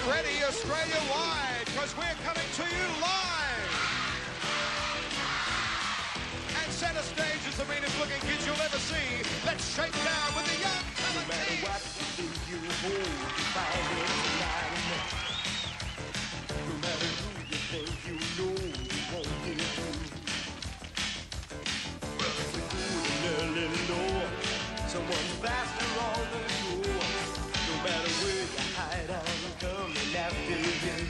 ready Australia-wide, because we're coming to you live. And centre stage is the meanest looking kids you'll ever see. Let's shake down with the young talent team. No matter what you hold, you find it tonight. No matter who you think you know, you won't get through. Well, it's a cool early door. Someone's faster on the door. No matter where you hide, I'm coming after you.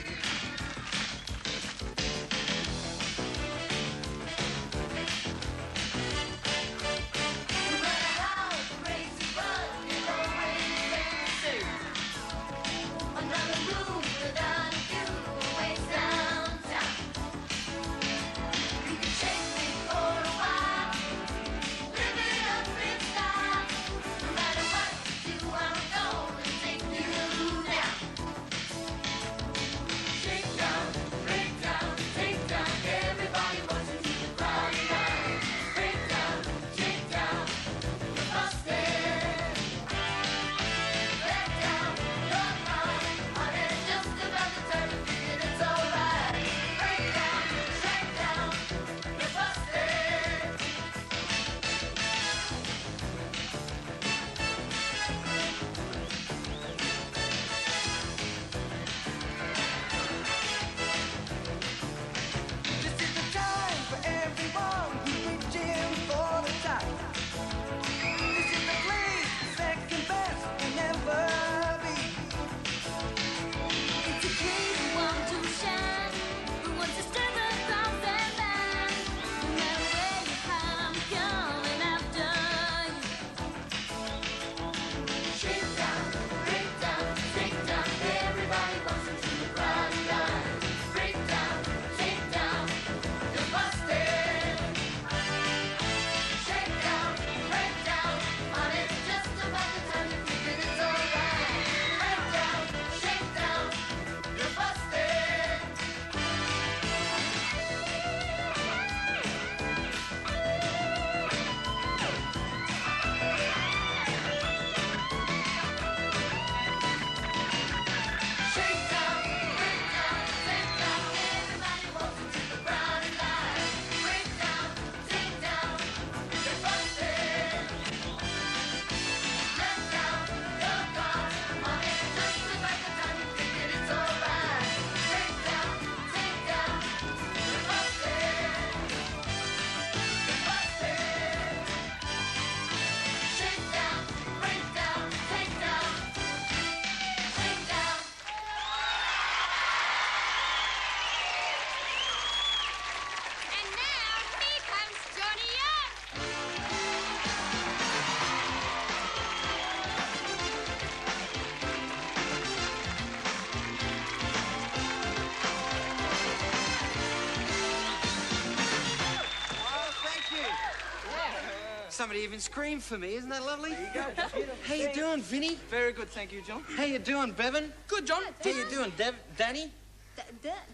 Somebody even screamed for me. Isn't that lovely? There you go. How you doing, Vinny? Very good, thank you, John. How you doing, Bevan? Good, John. How you doing, Danny?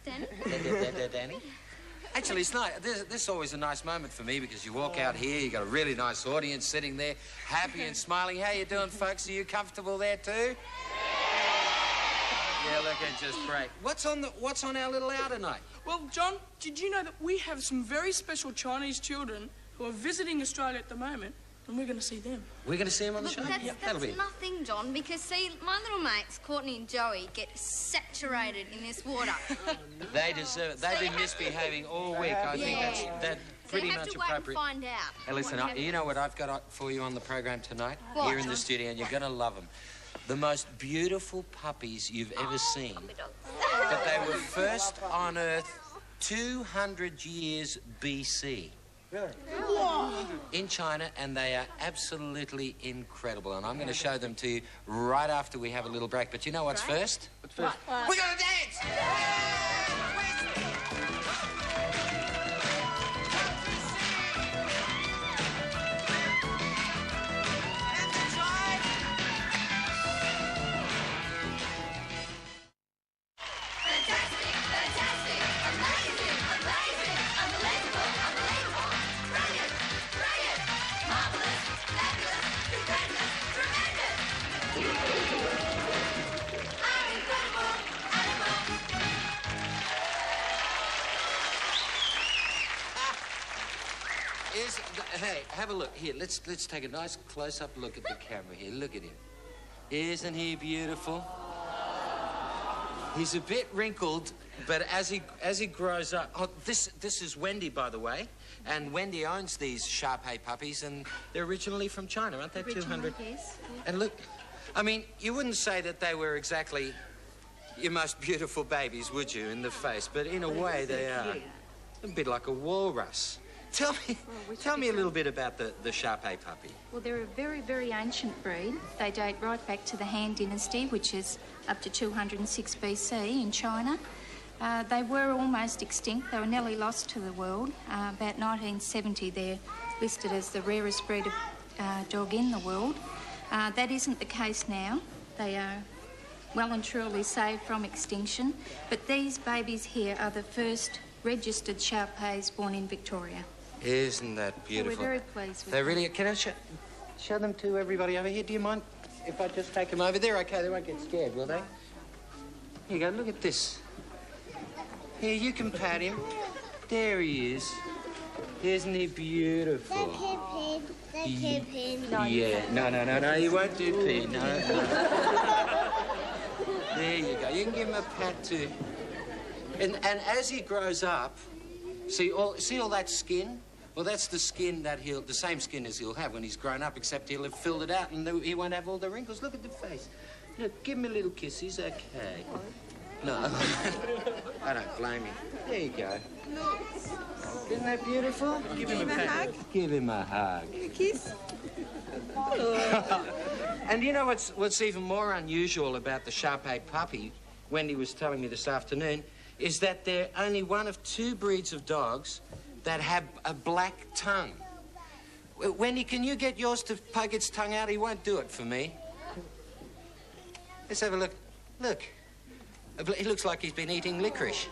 Danny? Danny? Actually, it's nice. This is always a nice moment for me because you walk out here, you got a really nice audience sitting there, happy and smiling. How you doing, folks? Are you comfortable there too? Yeah, looking just great. What's on our little hour tonight? Well, John, did you know that we have some very special Chinese children who are visiting Australia at the moment, and we're going to see them. We're going to see them on the show? That's That'll be nothing, John, because, see, my little mates, Courtney and Joey, get saturated in this water. They deserve it. They've been misbehaving all week. I think that's pretty much appropriate. So you have to wait and find out. Hey, listen, you know what I've got for you on the program tonight? What, Here in the studio, and you're going to love them. The most beautiful puppies you've ever seen. But they were first on Earth 200 years BC. Really? In China, and they are absolutely incredible. And I'm going to show them to you right after we have a little break. But you know what's first? What's first? What? We're going to dance! have a look. Here, let's take a nice close-up look at the camera here. Look at him. Isn't he beautiful? He's a bit wrinkled, but as he grows up... Oh, this is Wendy, by the way. And Wendy owns these Shar-Pei puppies, and they're originally from China, aren't they? Originally, 200. yes. And look, I mean, you wouldn't say that they were exactly your most beautiful babies, would you, in the face? But in a way, they are. A bit like a walrus. Tell me a little bit about the Shar-Pei puppy. Well, they're a very, very ancient breed. They date right back to the Han Dynasty, which is up to 206 BC in China. They were almost extinct. They were nearly lost to the world. About 1970, they're listed as the rarest breed of dog in the world. That isn't the case now. They are well and truly saved from extinction. But these babies here are the first registered Shar-Peis born in Victoria. Isn't that beautiful? So we're very pleased with They them. really... Can I show them to everybody over here? Do you mind if I just take them over there? Okay, they won't get scared, will they? Here you go, look at this. Here, you can pat him. There he is. Isn't he beautiful? Don't keep him. Yeah, no, you won't do pee, no. There you go, you can give him a pat too. And as he grows up, see all that skin? Well, that's the skin that the same skin as he'll have when he's grown up, except he'll have filled it out and he won't have all the wrinkles. Look at the face. Look, give him a little kiss, he's okay. No, I don't blame him. There you go. Isn't that beautiful? Give him a hug. Give him a hug. A kiss. And you know what's even more unusual about the Shar-Pei puppy, Wendy was telling me this afternoon, is that they're only one of 2 breeds of dogs that have a black tongue. Wendy, can you get yours to poke its tongue out? He won't do it for me. Let's have a look. Look. He looks like he's been eating licorice.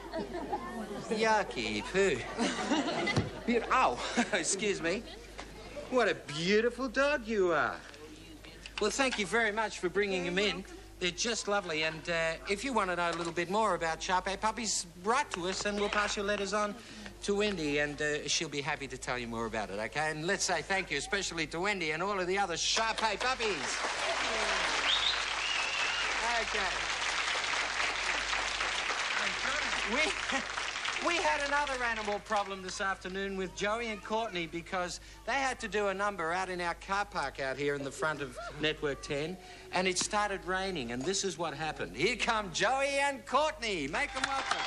Yucky poo. Ow, excuse me. What a beautiful dog you are. Well, thank you very much for bringing him in. They're just lovely, and if you want to know a little bit more about Shar-Pei puppies, write to us and we'll pass your letters on to Wendy, and she'll be happy to tell you more about it, okay? And let's say thank you especially to Wendy and all of the other Shar-Pei puppies. Okay. We had another animal problem this afternoon with Joey and Courtney because they had to do a number out in our car park out here in the front of Network 10, and it started raining, and this is what happened. Here come Joey and Courtney. Make them welcome.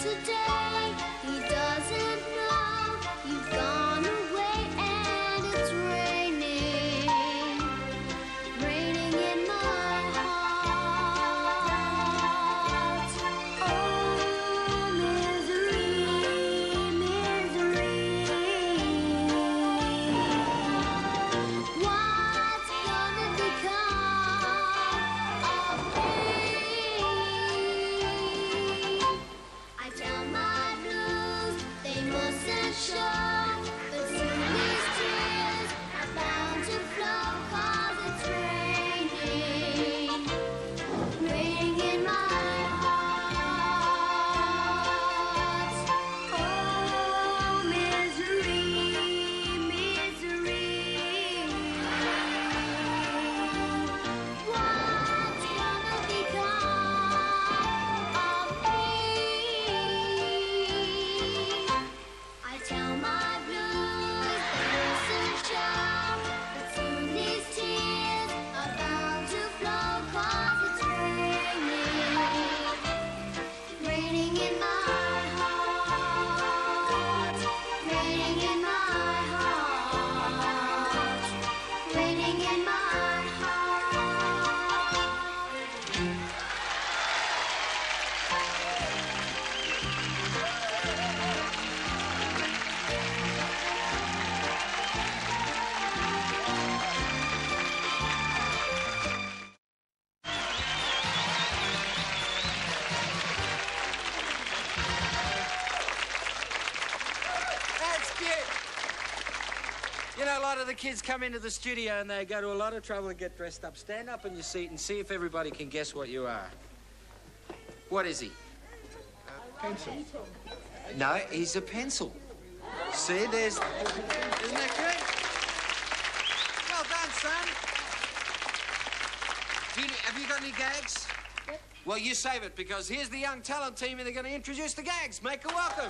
Today, he doesn't know you've gone away and you. You know, a lot of the kids come into the studio and they go to a lot of trouble to get dressed up. Stand up in your seat and see if everybody can guess what you are. What is he? Pencil. No, he's a pencil. See, there's... Isn't that good? Well done, son. Have you got any gags? Yep. Well, you save it, because here's the young talent team and they're going to introduce the gags. Make a welcome.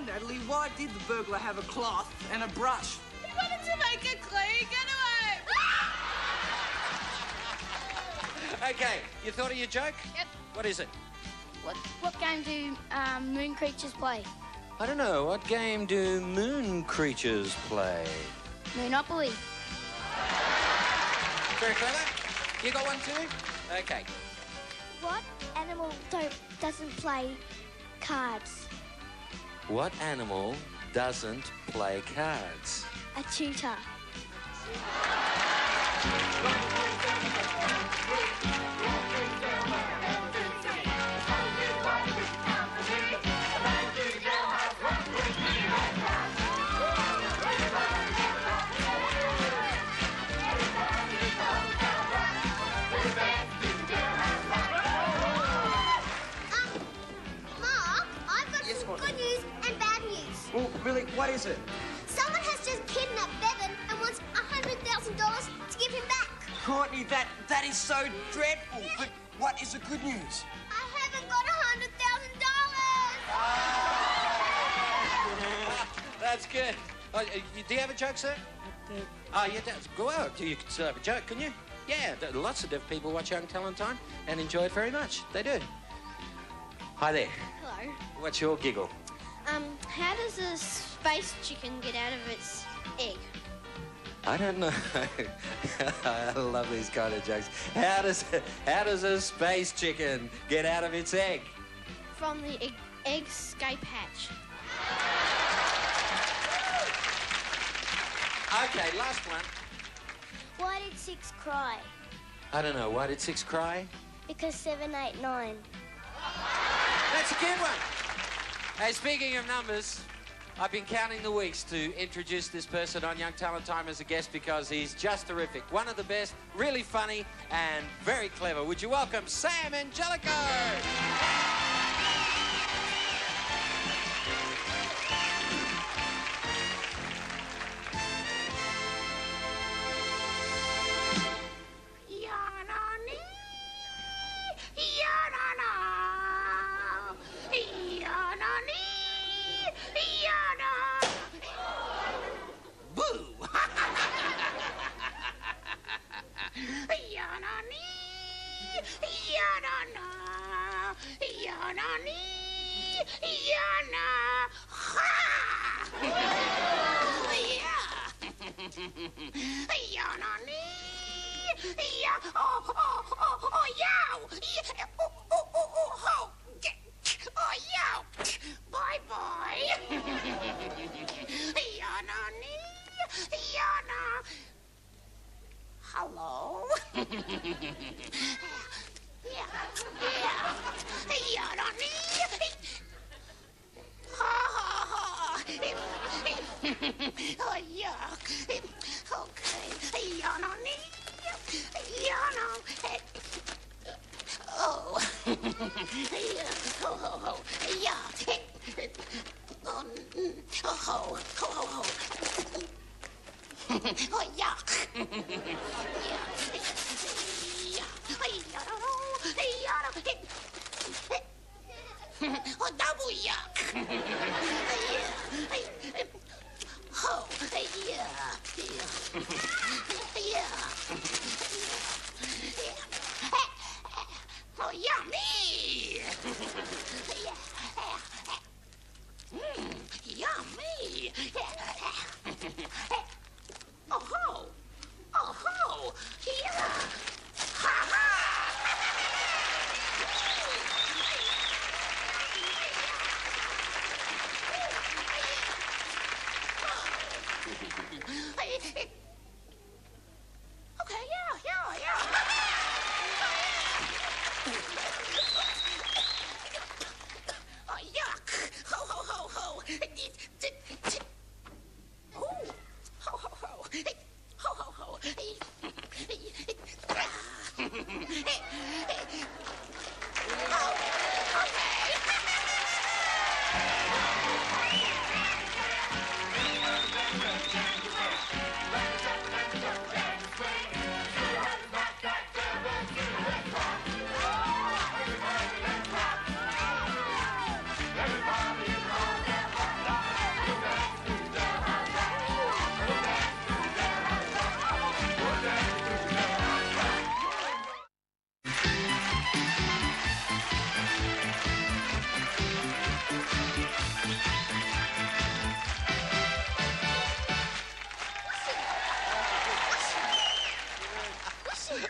Natalie, why did the burglar have a cloth and a brush? He wanted to make a clean getaway. Okay, you thought of your joke? Yep. What is it? What game do moon creatures play? I don't know. What game do moon creatures play? Monopoly. Very clever. You got one too? Okay. What animal doesn't play cards? What animal doesn't play cards? A cheetah. Well, really, what is it? Someone has just kidnapped Bevan and wants $100,000 to give him back. Courtney, that is so dreadful. But what is the good news? I haven't got $100,000. That's good. Do you have a joke, sir? Oh, you do. Go out. You can still have a joke, can you? Yeah, lots of deaf people watch Young Talent Time and enjoy it very much. They do. Hi there. Hello. What's your giggle? How does a space chicken get out of its egg? I don't know. I love these kind of jokes. How does a space chicken get out of its egg? From the egg escape hatch. Okay, last one. Why did 6 cry? I don't know. Why did 6 cry? Because 7, 8, 9. That's a good one. Hey, speaking of numbers, I've been counting the weeks to introduce this person on Young Talent Time as a guest because he's just terrific. One of the best, really funny, and very clever. Would you welcome Sam Angelico? Hello? Oh, yuck. Okay. Oh. Yeah. Oh, yuck. Oh, double yuck. Oh, yeah. Oh, yummy.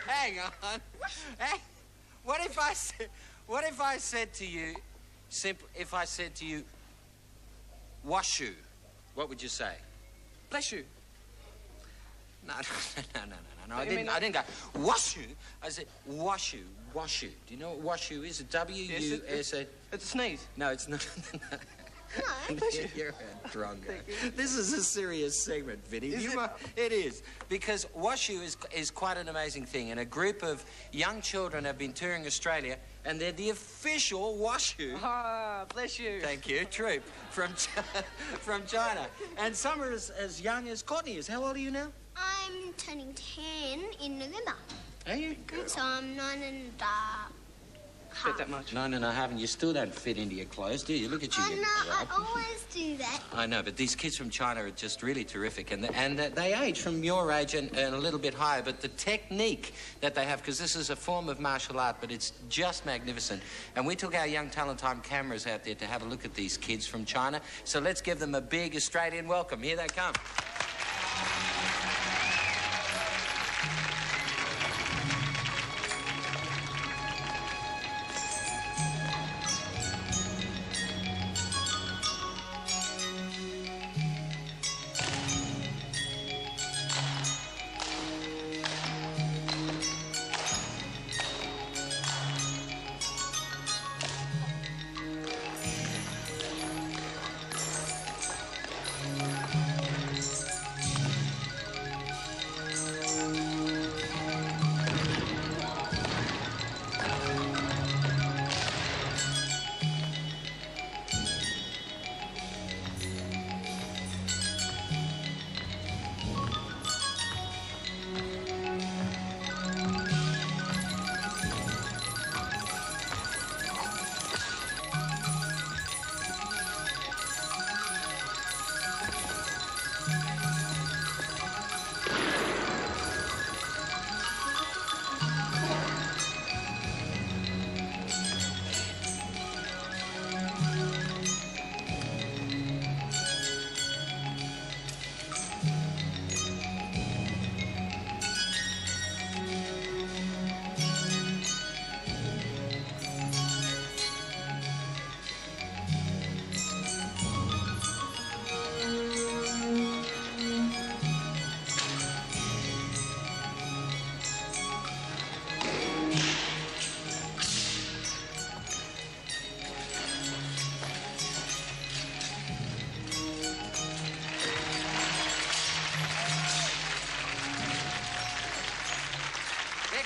Hang on. Hey, what if I said to you, washu, what would you say? Bless you. No. I didn't go washu. I said washu. Do you know what washu is? W-U-S-A. It's a sneeze. No, it's not. No. You're a drongo. This is a serious segment, Vinny. It is. Because washu is quite an amazing thing. And a group of young children have been touring Australia, and they're the official washu. Ah, bless you. Thank you, troop from China. And some are as young as Courtney is. How old are you now? I'm turning 10 in November. Are you? So I'm 9 and Bet that much. 9 and a half, and you still don't fit into your clothes, do you? Look at you. I know, I always do that. I know, but these kids from China are just really terrific, and they age from your age and a little bit higher, but the technique that they have, because this is a form of martial art, but it's just magnificent. And we took our Young Talent Time cameras out there to have a look at these kids from China, so let's give them a big Australian welcome. Here they come.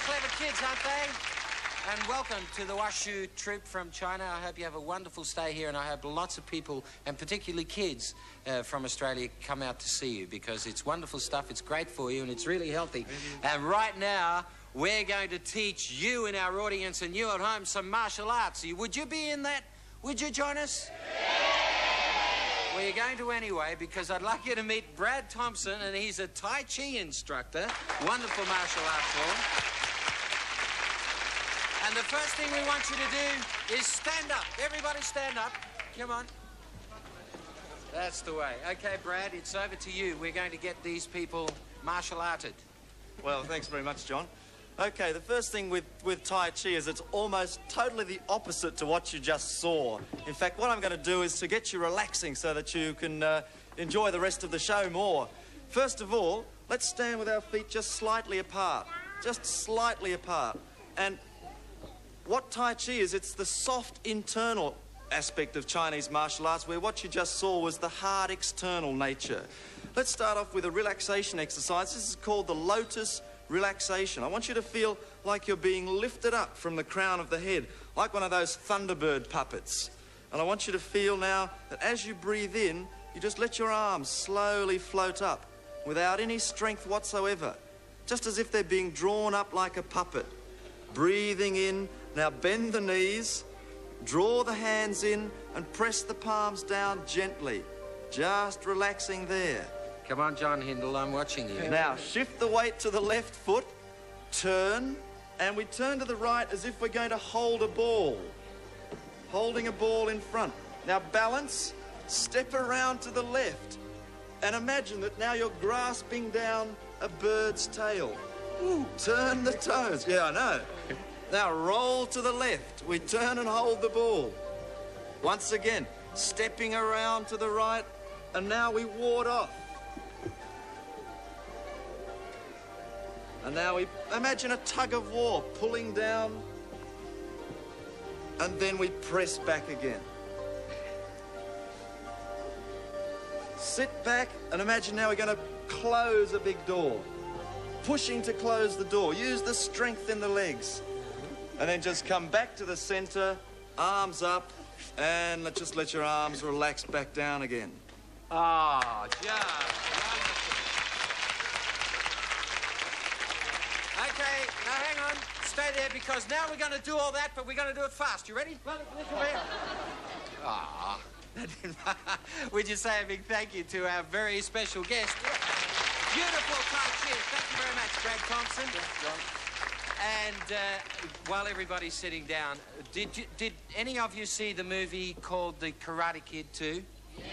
Clever kids, aren't they? And welcome to the Washu troupe from China. I hope you have a wonderful stay here, and I hope lots of people, and particularly kids from Australia, come out to see you, because it's wonderful stuff, it's great for you, and it's really healthy. And right now, we're going to teach you in our audience and you at home some martial arts. Would you be in that? Would you join us? Well, you're going to anyway, because I'd like you to meet Brad Thompson, and he's a Tai Chi instructor. Wonderful martial arts form. And the first thing we want you to do is stand up. Everybody stand up. Come on. That's the way. Okay, Brad, it's over to you. We're going to get these people martial arted. Well, thanks very much, John. Okay, the first thing with Tai Chi is it's almost totally the opposite to what you just saw. In fact, what I'm going to do is to get you relaxing so that you can enjoy the rest of the show more. First of all, let's stand with our feet just slightly apart. Just slightly apart. And what Tai Chi is, it's the soft internal aspect of Chinese martial arts, where what you just saw was the hard external nature. Let's start off with a relaxation exercise. This is called the lotus relaxation. I want you to feel like you're being lifted up from the crown of the head, like one of those Thunderbird puppets. And I want you to feel now that as you breathe in, you just let your arms slowly float up without any strength whatsoever, just as if they're being drawn up like a puppet. Breathing in. Now bend the knees, draw the hands in, and press the palms down gently. Just relaxing there. Come on, John Hindle, I'm watching you. Now shift the weight to the left foot, turn, and we turn to the right as if we're going to hold a ball. Holding a ball in front. Now balance, step around to the left, and imagine that now you're grasping down a bird's tail. Turn the toes. Yeah, I know. Now roll to the left. We turn and hold the ball. Once again, stepping around to the right, and now we ward off. And now we imagine a tug of war pulling down, and then we press back again. Sit back and imagine now we're going to close a big door. Pushing to close the door. Use the strength in the legs. And then just come back to the centre, arms up, and just let your arms relax back down again. Oh, just wonderful. Okay, now hang on. Stay there, because now we're going to do all that, but we're going to do it fast. You ready? Come here. Ah. Would you say a big thank you to our very special guest? Beautiful Tai Chi. Thank you very much, Brad Thompson. And while everybody's sitting down, did any of you see the movie called The Karate Kid 2? Yeah.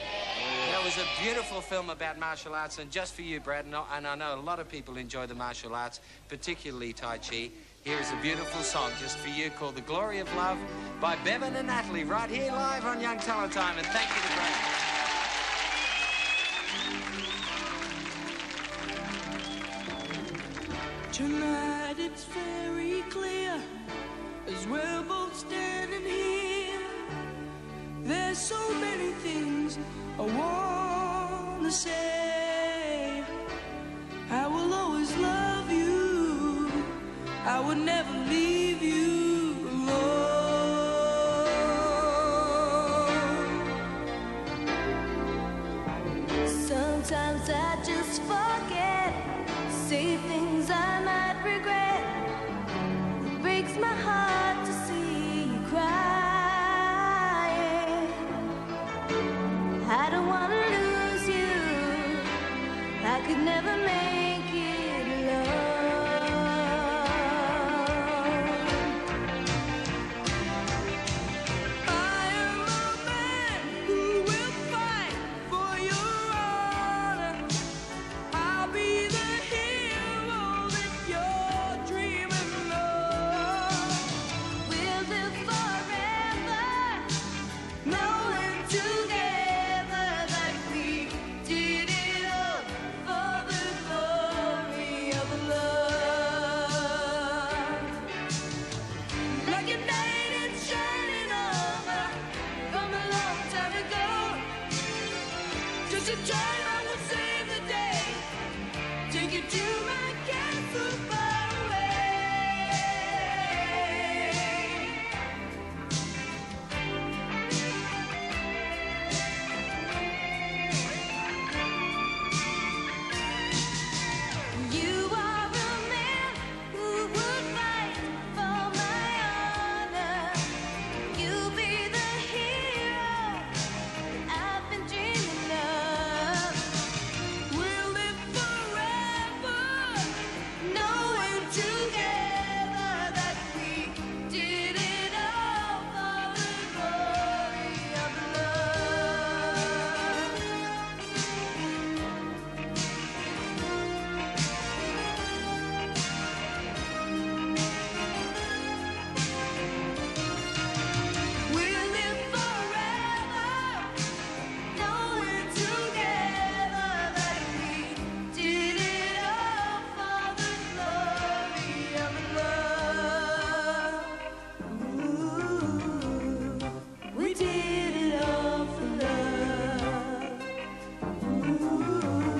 That was a beautiful film about martial arts, and just for you, Brad, and I know a lot of people enjoy the martial arts, particularly Tai Chi. Here is a beautiful song just for you called The Glory of Love by Bevan and Natalie, right here live on Young Talent Time, and thank you to Brad. Tonight it's very clear, as we're both standing here. There's so many things I want to say. I will always love you, I would never leave you alone. Sometimes I just forget, say things I might regret. It breaks my heart to see you crying. I don't want to lose you, I could never make it alone. I am a man who will fight for your honor. I'll be the hero that you're dreaming of. We'll live forever, knowing together that we did it all for the glory of love. Like a night it's shining over from a long time ago. Just a time I will save the day. Take you to my castle far away. You are a man who would fight for my honor. You'll be the hero I've been dreaming of. We'll live forever, Knowing together that we did it all for the glory of love. we'll live forever. Knowing together that we did it all for the glory of love. Ooh, we did it all for love. Ooh,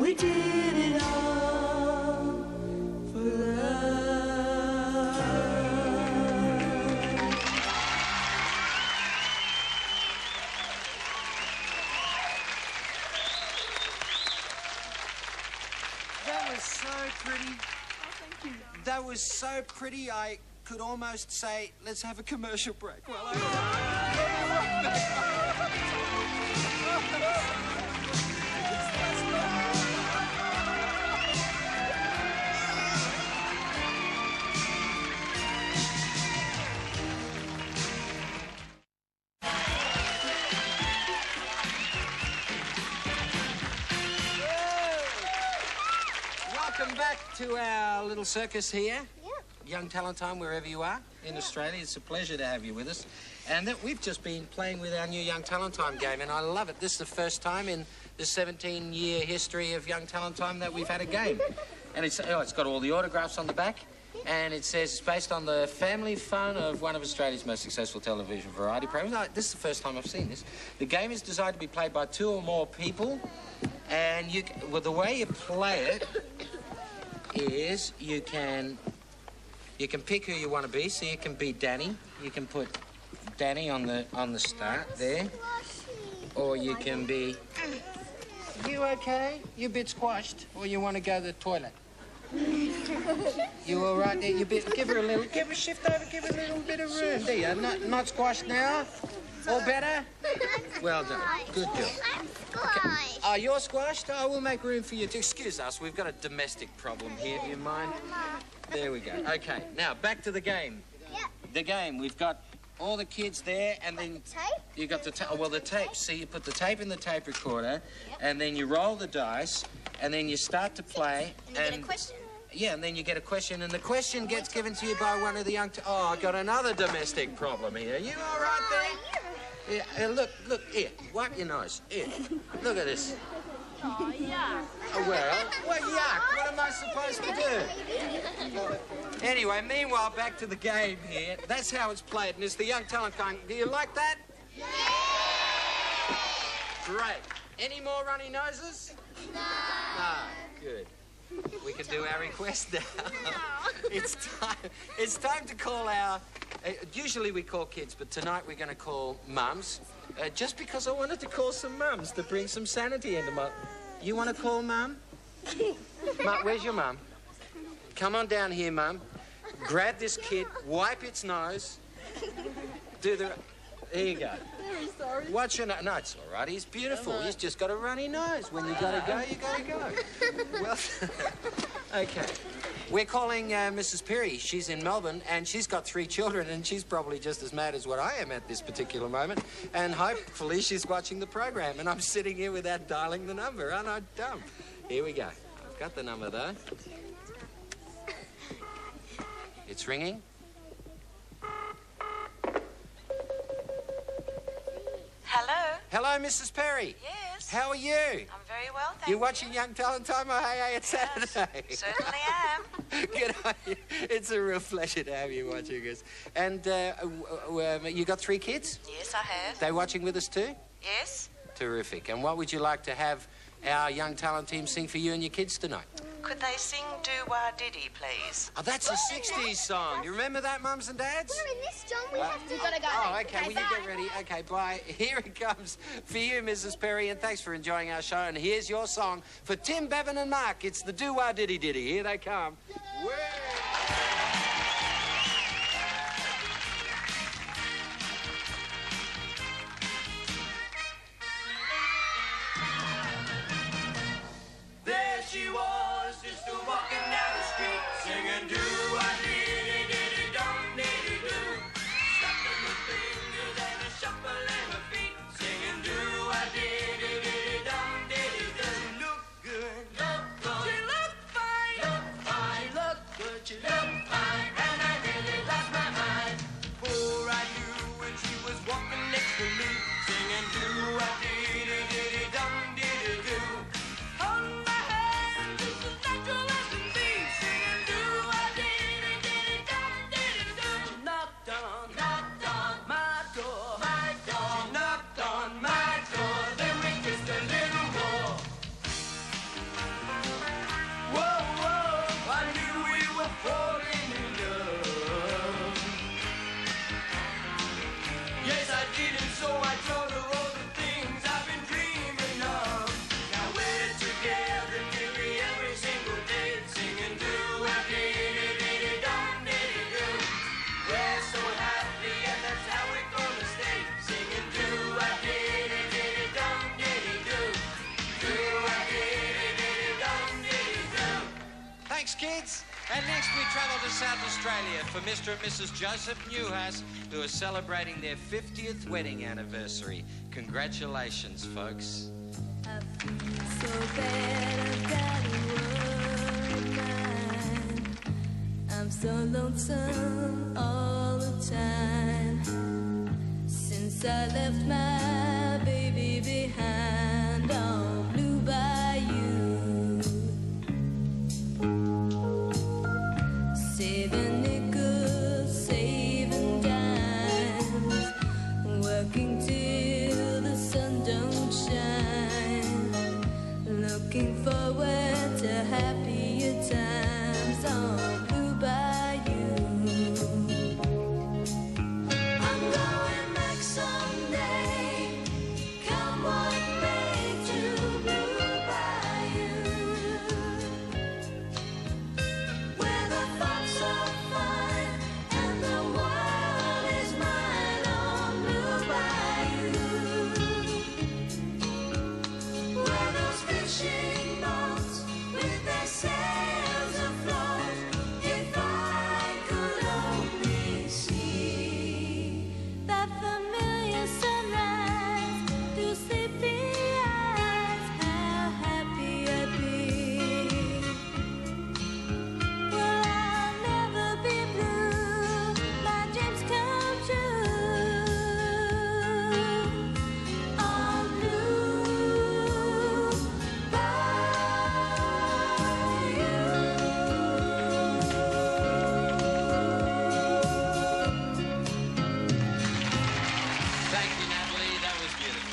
we did it all for love. That was so pretty. That was so pretty, I could almost say, let's have a commercial break. Well, welcome back to our little circus here. Yeah. Young Talent Time, wherever you are in Australia. It's a pleasure to have you with us. And that we've just been playing with our new Young Talent Time game, and I love it. This is the first time in the 17-year history of Young Talent Time that we've had a game. And it's got all the autographs on the back, and it says it's based on the family fun of one of Australia's most successful television variety programs. This is the first time I've seen this. The game is designed to be played by 2 or more people, and the way you play it is you can pick who you want to be. So you can be Danny. You can put Danny on the start there, or you can be. You okay? You a bit squashed, or you want to go to the toilet? You all right there? Give her a shift over, give her a little bit of room. There you are. Not squashed now. All better? Well done. Good girl. I'm squashed. Oh, you're squashed? Oh, we'll make room for you too. Excuse us, we've got a domestic problem here. Do you mind? There we go. Okay, now back to the game. Yep. The game, we've got all the kids there, and then Tape? you got the tape. Oh, well, the tape. See, you put the tape in the tape recorder, and then you roll the dice, and then you start to play. And you get a question? Yeah, and then you get a question, and the question gets given to you by one of the young. Oh, I got another domestic problem here. You all right there? Yeah. Look. Here, wipe your nose. Here, look at this. Oh, yeah. Oh, well, yuck. What am I supposed to do? Anyway, meanwhile, back to the game here. That's how it's played, and it's the Young Talent game. Do you like that? Yeah. Great. Any more runny noses? No. Ah, good. We can do our request now. It's time to call our... usually we call kids, but tonight we're going to call mums. Just because I wanted to call some mums to bring some sanity into my... You want to call Mum? Mum, where's your mum? Come on down here, Mum. Grab this kid, wipe its nose. Do the... There you go. Very sorry. What's your nose? No, it's all right. He's beautiful. He's just got a runny nose. When you gotta go, you gotta go. Well, okay. We're calling Mrs. Perry. She's in Melbourne, and she's got 3 children, and she's probably just as mad as what I am at this particular moment. And hopefully she's watching the program, and I'm sitting here without dialing the number. Aren't I dumb? Here we go. I've got the number, though. It's ringing. Hello? Hello, Mrs. Perry. Yes? How are you? I'm very well, thank you. You watching Young Talent Time? Oh, hey, it's Saturday. Certainly am. Good on you. It's a real pleasure to have you watching us. And you got 3 kids? Yes, I have. They watching with us too? Yes? Terrific. And what would you like to have our Young Talent team sing for you and your kids tonight? Could they sing Do-Wah-Diddy, please? Oh, that's a 60s song. You remember that, mums and dads? We're in this, John. We have to... We've got to go. Oh, okay. Well, you get ready. Okay, bye. Here it comes for you, Mrs. Perry, and thanks for enjoying our show. And here's your song for Tim, Bevan, and Mark. It's the Do-Wah-Diddy-Diddy. Here they come. Way. There she was, just walking down the street, singing do-a-dee-dee-dee-dee-dum-dee-dee-doo. Snapping her fingers and a shuffling her feet, singing do-a-dee-dee-dee-dum-dee-dee-doo. She looked good, she looked fine, she looked good, she looked fine, and I nearly lost my mind. Before I knew when she was walking next to me, singing do-a-dee-dee-dee-dum-dee-dee-doo. Kids. And next we travel to South Australia for Mr. and Mrs. Joseph Newhouse, who are celebrating their 50th wedding anniversary. Congratulations, folks. I feel so bad, I've got a one night. so lonesome all the time since I left my baby behind on Blue Bayou. Saving nickels, saving dimes, working till the sun don't shine, looking forward to happier times on Blue Bayou. I'm going back someday, come what may, to Blue Bayou, where the folks are fine and the world is mine on Blue Bayou, where those fishing boats with their sails afloat, if I could only see that familiar sunrise through sleepy eyes, how happy I'd be. Well, I'll never be blue, my dreams come true on Blue Thank you, Natalie. That was beautiful.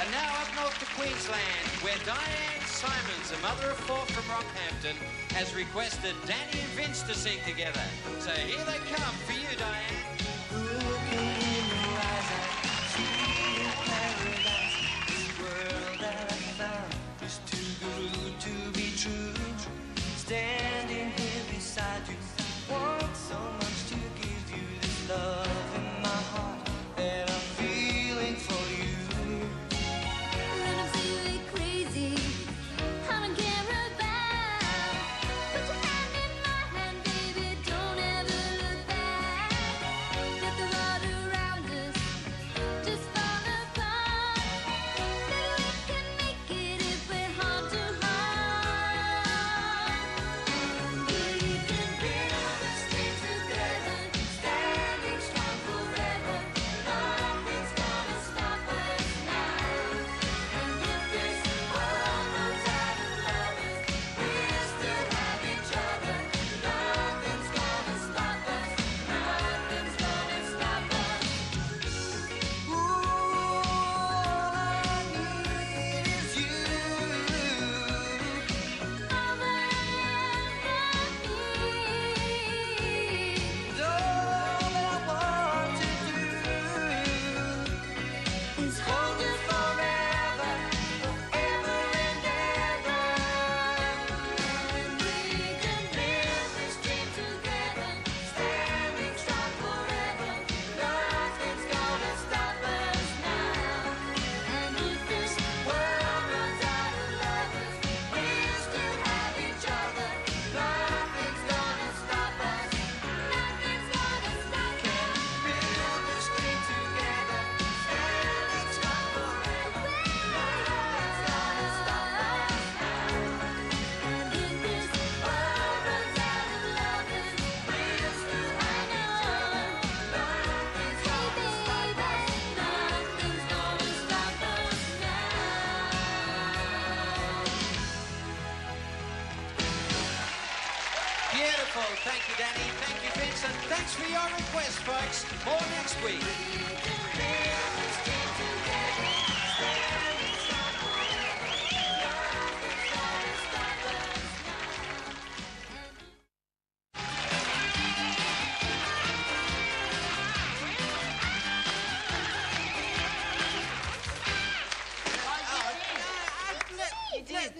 And now up north to Queensland, where Diane Simons, a mother of four from Rockhampton, has requested Danny and Vince to sing together. So here they come for you, Diane. Looking in your eyes, I see a paradise. This world that I found is too good to be true. Standing here beside you, want so much to give you this love in my heart that I'm feeling for you. When I'm feeling crazy, I don't care about. Put your hand in my hand, baby, don't ever look back. Let the world around us just fall apart. Maybe we can make it if we're heart to heart. We can build this thing together, standing strong forever. Nothing's gonna stop us now. And if this world runs out of lovers, we'll still have each other. Nothing's gonna stop us. Nothing's gonna stop us. Ooh, all I need is you. All that I ever need. All that I want to do is hold you forever, forever and ever. And we can build this dream together, standing strong forever. Nothing's gonna stop us now. And if this world runs out of lovers, we'll still have each other. Nothing's gonna stop us. Nothing's gonna stop us. Build this dream together, standing strong forever. Nothing's gonna stop us now. And if this world runs out of lovers, we'll still have each other. Nothing's gonna stop us. Nothing's gonna stop us Beautiful. Thank you, Danny. Thank you, Vince. And thanks for your request, folks. More next week.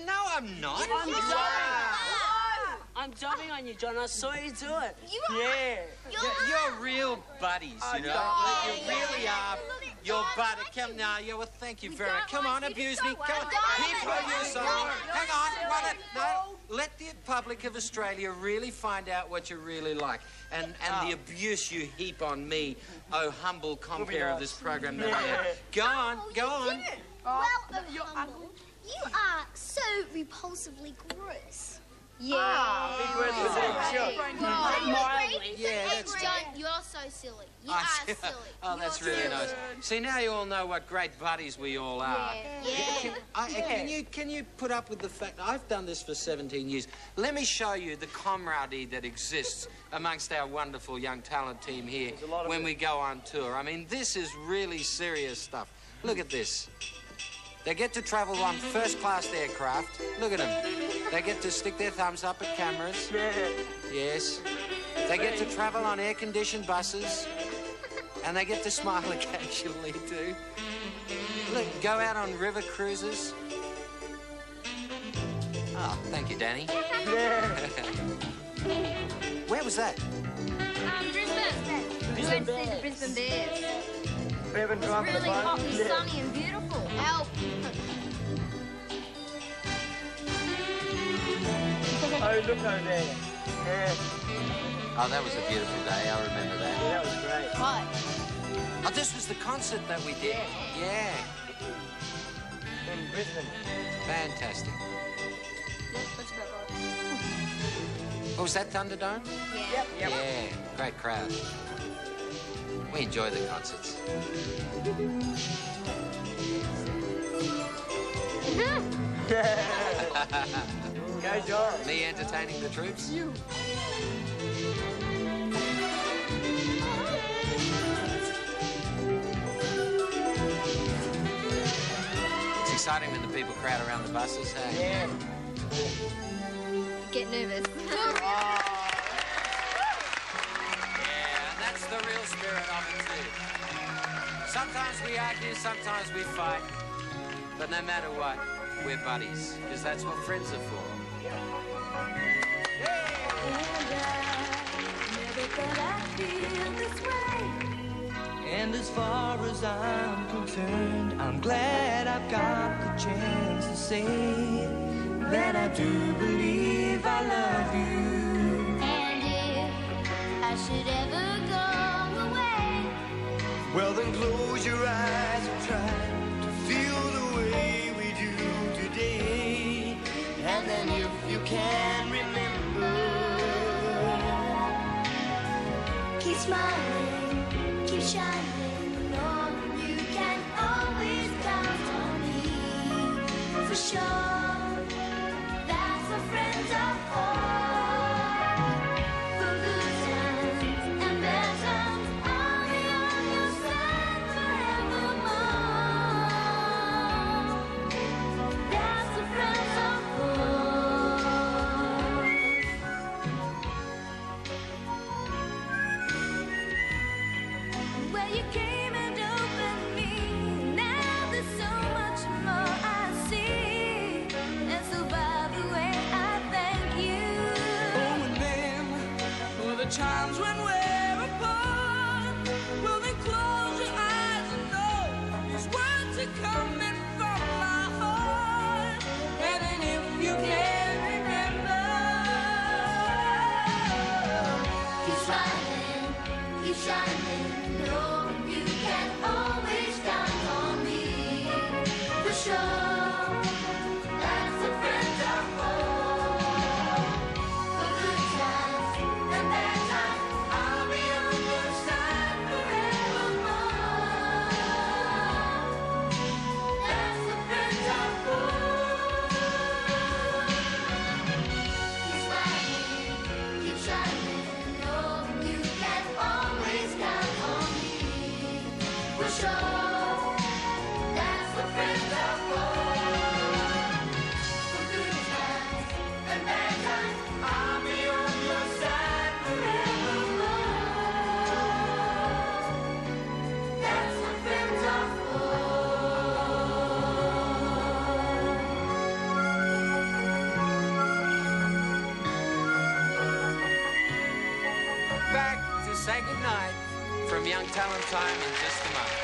No, I'm not. I'm dubbing on you, John. I saw you do it. You're real buddies, you know. You really are. You're buddies. Come now. Well, thank you very much. Come on, abuse me. Come on. Heap on you some more. Hang on. No. Let the public of Australia really find out what you really like. And the abuse you heap on me, oh humble compere of this program that I am. Go on. Well, you are so repulsively gross. Yeah. Big words for that, sure. Mildly. Yeah, that's John, you're so silly. You I are see. silly. Oh, that's You're really silly. nice. See, now you all know what great buddies we all are. Yeah. Can you put up with the fact I've done this for 17 years? Let me show you the camaraderie that exists amongst our wonderful young talent team here when we go on tour. I mean, this is really serious stuff. Look at this. They get to travel on first-class aircraft. Look at them. They get to stick their thumbs up at cameras. Yes. They get to travel on air-conditioned buses. And they get to smile occasionally, too. Look, go out on river cruises. Oh, thank you, Danny. Where was that? Brisbane. We went to see the Brisbane Bears. We haven't It's drunk really the hot boat. and sunny and beautiful. Help. Oh, look over there. Yeah. Oh, that was a beautiful day. I remember that. Yeah, that was great. What? Oh, this was the concert that we did. Yeah. In Brisbane. Fantastic. Oh, was that Thunderdome? Yeah. Yeah, great crowd. We enjoy the concerts. Go, John. Me entertaining the troops? It's exciting when the people crowd around the buses, hey? Yeah. Get nervous. Yeah, and that's the real spirit of it, too. Sometimes we argue, sometimes we fight, but no matter what, we're buddies, because that's what friends are for. And as far as I'm concerned, I'm glad I've got the chance to say that I do believe I love you. And if I should ever go away, Well, then close your eyes and try to feel the way we do today. And then if you can remember, keep smiling, keep shining. Know you can always count on me. For sure, that's what friends are for. For good times and bad times, I'll be on your side forevermore. That's what friends are for. Well, you came and opened me. Now there's so much more I see. And so, by the way, I thank you. oh, and then for the times when we're apart, well, then close your eyes and know these words are coming from my heart. And then if you can remember, Keep smiling, keep shining. Know you can always count on me. For sure, that's what friends are for. For good times and bad times, I'll be on your side forevermore. That's what friends are for. Keep smiling, keep shining. Know you can always count on me. For sure, that's what friends are for. For good times and bad times, I'll be on your side forevermore. That's what friends are Back to say goodnight from Young Talent Time in just a moment.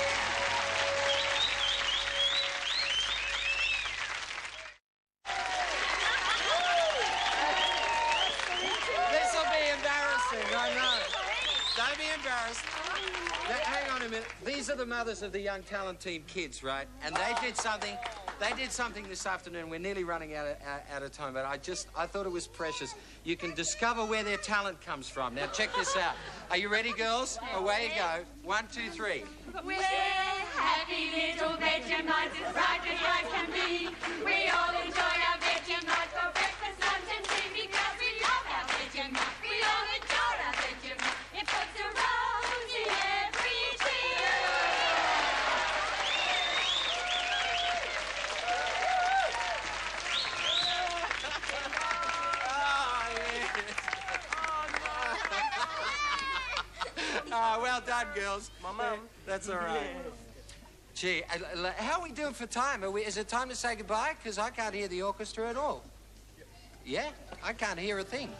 This'll be embarrassing, I know. Don't be embarrassed. Now, hang on a minute. These are the mothers of the Young Talent Team kids, right? And they did something They did something this afternoon. We're nearly running out of time, but I thought it was precious. You can discover where their talent comes from. Now, check this out. Are you ready, girls? Away you go. 1, 2, 3. We're happy little Vegemites, as bright as life can be. We all enjoy our Vegemite for breakfast, lunch, and tea because we love our Vegemite. We all enjoy our Vegemite. It puts a rose in every tree. Oh, well done, girls. My mum. That's all right. Gee, how are we doing for time? Is it time to say goodbye? Because I can't hear the orchestra at all. Yeah? I can't hear a thing.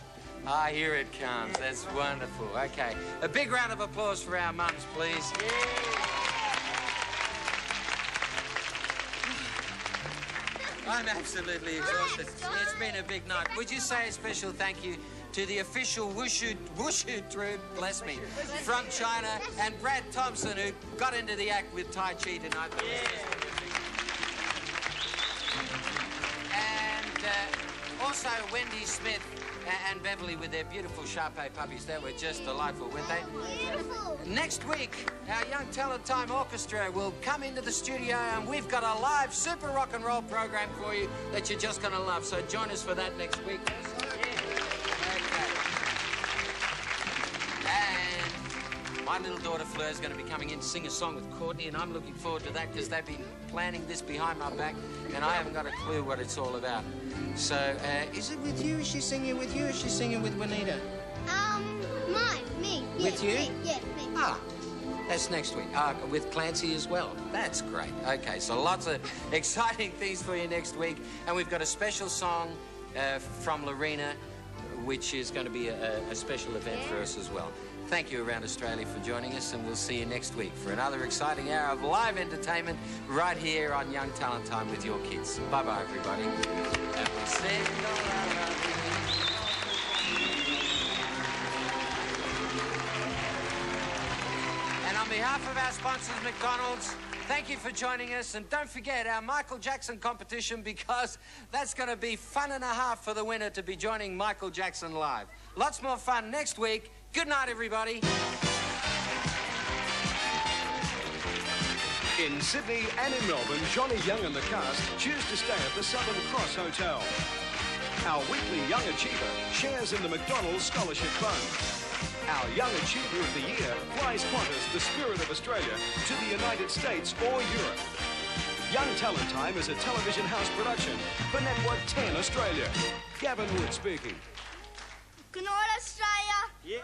Ah, here it comes. That's wonderful. Okay. A big round of applause for our mums, please. I'm absolutely exhausted. It's been a big night. Would you say a special thank you to the official wushu troupe, bless me, from China, and Brad Thompson, who got into the act with Tai Chi tonight. And also Wendy Smith and Beverly with their beautiful Shar-Pei puppies. They were just delightful, weren't they? Beautiful. Next week, our Young Talent Time Orchestra will come into the studio and we've got a live super rock and roll program for you that you're just going to love. So join us for that next week. And my little daughter Fleur is going to be coming in to sing a song with Courtney, and I'm looking forward to that because they've been planning this behind my back, and I haven't got a clue what it's all about. So, is it with you? Is she singing with you? Or is she singing with Juanita? Me. With you? Me. Yeah, me. Ah, that's next week. With Clancy as well. That's great. Okay, so lots of exciting things for you next week, and we've got a special song from Lorena, which is going to be a special event for us as well. Thank you around Australia for joining us, and we'll see you next week for another exciting hour of live entertainment right here on Young Talent Time with your kids. Bye-bye, everybody. And on behalf of our sponsors, McDonald's, thank you for joining us, and don't forget our Michael Jackson competition, because that's going to be fun and a half for the winner to be joining Michael Jackson live. Lots more fun next week. Good night, everybody. In Sydney and in Melbourne, Johnny Young and the cast choose to stay at the Southern Cross Hotel. Our weekly Young Achiever shares in the McDonald's Scholarship Fund. Our Young Achiever of the Year flies Qantas, the Spirit of Australia, to the United States or Europe. Young Talent Time is a television house production for Network 10 Australia. Gavin Wood speaking. Good night, Australia. Yeah.